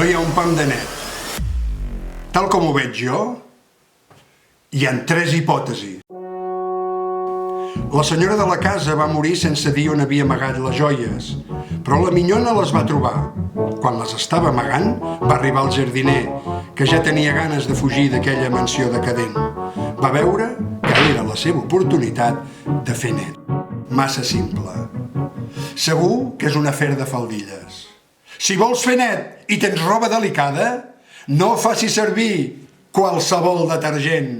No hi ha un pam de net. Tal com ho veig jo, hi ha 3 hipòtesis. La senyora de la casa va morir sense dir on havia amagat les joies, però la minyona les va trobar. Quan les estava amagant, va arribar el jardiner, que ja tenia ganes de fugir d'aquella mansió decadent. Va veure que era la seva oportunitat de fer net. Massa simple. Segur que és un afer de faldilles. Si vols fer net i tens roba delicada, no facis servir qualsevol detergent.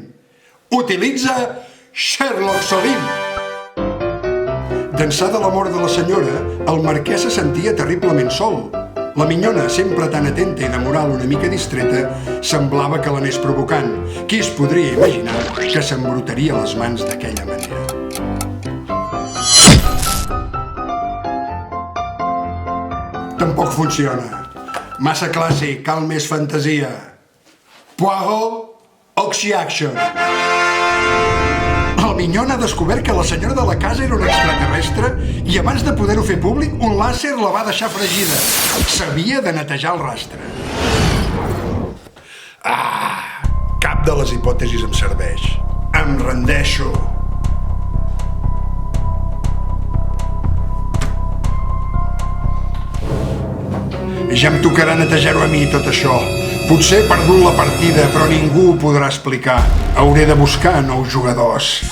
Utilitza Sherlock Solin. D'ençà de la mort de la senyora, el marquès se sentia terriblement sol. La minyona, sempre tan atenta i de moral una mica distreta, semblava que l'anés provocant. Qui es podria imaginar que s'embrutaria les mans d'aquella manera? Tampoc funciona. Massa clàssic, cal més fantasia. Poirot, Oxy-Action. El minyona ha descobert que la senyora de la casa era un extraterrestre i abans de poder-ho fer públic, un làser la va deixar fregida. S'havia de netejar el rastre. Cap de les hipòtesis em serveix. Em rendeixo. Ja em tocarà netejar-ho a mi, tot això. Potser he perdut la partida, però ningú ho podrà explicar. Hauré de buscar nous jugadors.